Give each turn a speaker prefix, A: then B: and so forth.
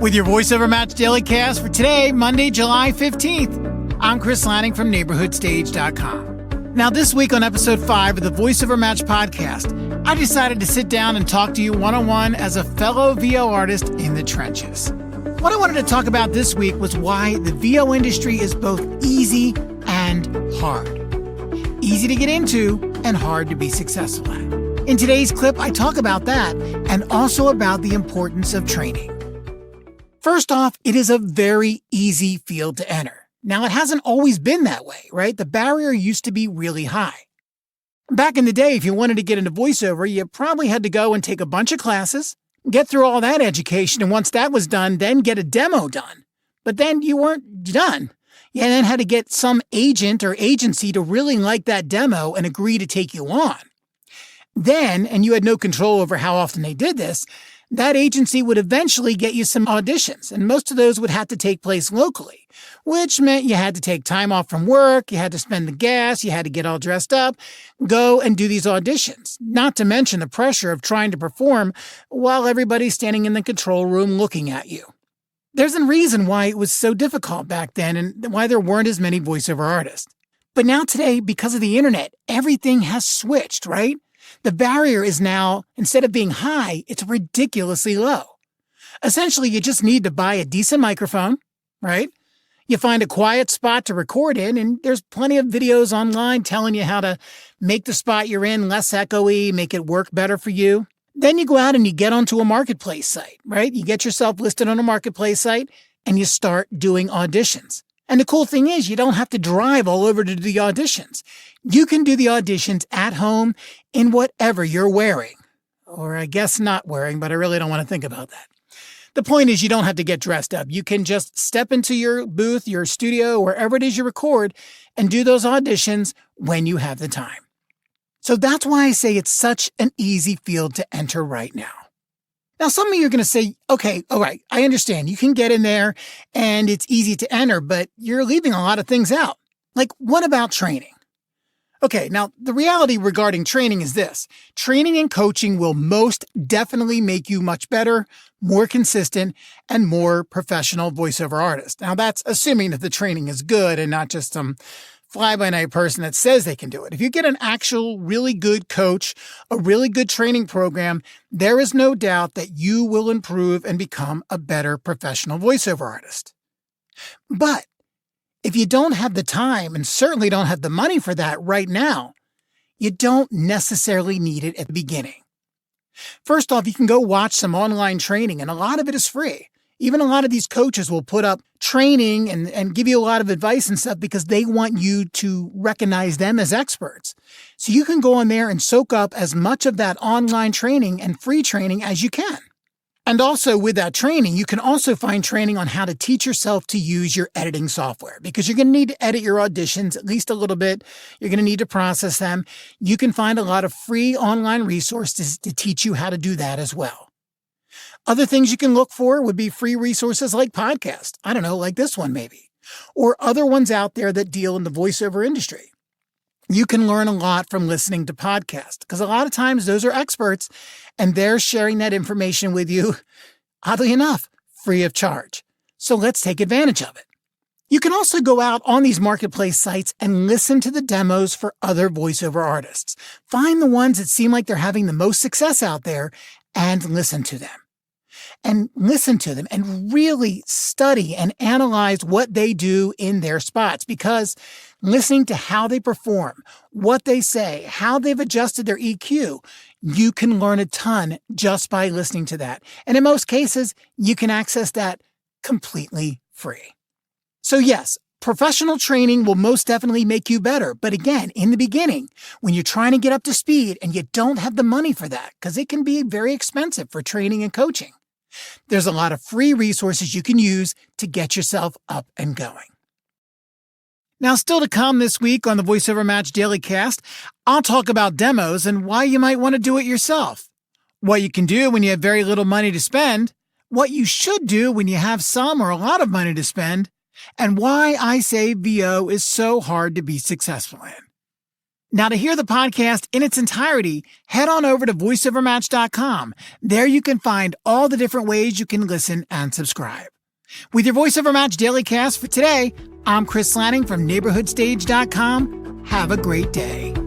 A: With your Voiceover Match Dailicast for today, Monday, July 15th. I'm Chris Lanning from NeighborhoodStage.com. Now, this week on episode 5 of the Voiceover Match Podcast, I decided to sit down and talk to you one-on-one as a fellow VO artist in the trenches. What I wanted to talk about this week was why the VO industry is both easy and hard. Easy to get into and hard to be successful at. In today's clip, I talk about that and also about the importance of training. First off, it is a very easy field to enter. Now, it hasn't always been that way, right? The barrier used to be really high. Back in the day, if you wanted to get into voiceover, you probably had to go and take a bunch of classes, get through all that education, and once that was done, then get a demo done. But then you weren't done. You then had to get some agent or agency to really like that demo and agree to take you on. Then, and you had no control over how often they did this, that agency would eventually get you some auditions, and most of those would have to take place locally, which meant you had to take time off from work, you had to spend the gas, you had to get all dressed up, go and do these auditions, not to mention the pressure of trying to perform while everybody's standing in the control room looking at you. There's a reason why it was so difficult back then and why there weren't as many voiceover artists. But now today, because of the internet, everything has switched, right? The barrier is now, instead of being high, it's ridiculously low. Essentially, you just need to buy a decent microphone, right? You find a quiet spot to record in, and there's plenty of videos online telling you how to make the spot you're in less echoey, make it work better for you. Then you go out and you get onto a marketplace site, right? You get yourself listed on a marketplace site, and you start doing auditions. And the cool thing is you don't have to drive all over to do the auditions. You can do the auditions at home in whatever you're wearing. Or I guess not wearing, but I really don't want to think about that. The point is you don't have to get dressed up. You can just step into your booth, your studio, wherever it is you record, and do those auditions when you have the time. So that's why I say it's such an easy field to enter right now. Now, some of you are going to say, okay, all right, I understand. You can get in there and it's easy to enter, but you're leaving a lot of things out. Like, what about training? Okay, now the reality regarding training is this. Training and coaching will most definitely make you much better, more consistent, and more professional voiceover artist. Now, that's assuming that the training is good and not just some fly-by-night person that says they can do it. If you get an actual really good coach, a really good training program, there is no doubt that you will improve and become a better professional voiceover artist. But if you don't have the time and certainly don't have the money for that right now, you don't necessarily need it at the beginning. First off, you can go watch some online training, and a lot of it is free. Even a lot of these coaches will put up training and give you a lot of advice and stuff because they want you to recognize them as experts. So you can go on there and soak up as much of that online training and free training as you can. And also with that training, you can also find training on how to teach yourself to use your editing software because you're going to need to edit your auditions at least a little bit. You're going to need to process them. You can find a lot of free online resources to teach you how to do that as well. Other things you can look for would be free resources like podcasts. I don't know, like this one maybe. Or other ones out there that deal in the voiceover industry. You can learn a lot from listening to podcasts because a lot of times those are experts and they're sharing that information with you, oddly enough, free of charge. So let's take advantage of it. You can also go out on these marketplace sites and listen to the demos for other voiceover artists. Find the ones that seem like they're having the most success out there and listen to them. And listen to them and really study and analyze what they do in their spots because listening to how they perform, what they say, how they've adjusted their EQ, you can learn a ton just by listening to that. And in most cases, you can access that completely free. So yes, professional training will most definitely make you better. But again, in the beginning, when you're trying to get up to speed and you don't have the money for that, because it can be very expensive for training and coaching, there's a lot of free resources you can use to get yourself up and going. Now, still to come this week on the Voiceover Match Dailicast, I'll talk about demos and why you might want to do it yourself, what you can do when you have very little money to spend, what you should do when you have some or a lot of money to spend, and why I say VO is so hard to be successful in. Now, to hear the podcast in its entirety, head on over to voiceovermatch.com. There you can find all the different ways you can listen and subscribe. With your Voiceover Match Dailycast for today, I'm Chris Lanning from neighborhoodstage.com. Have a great day.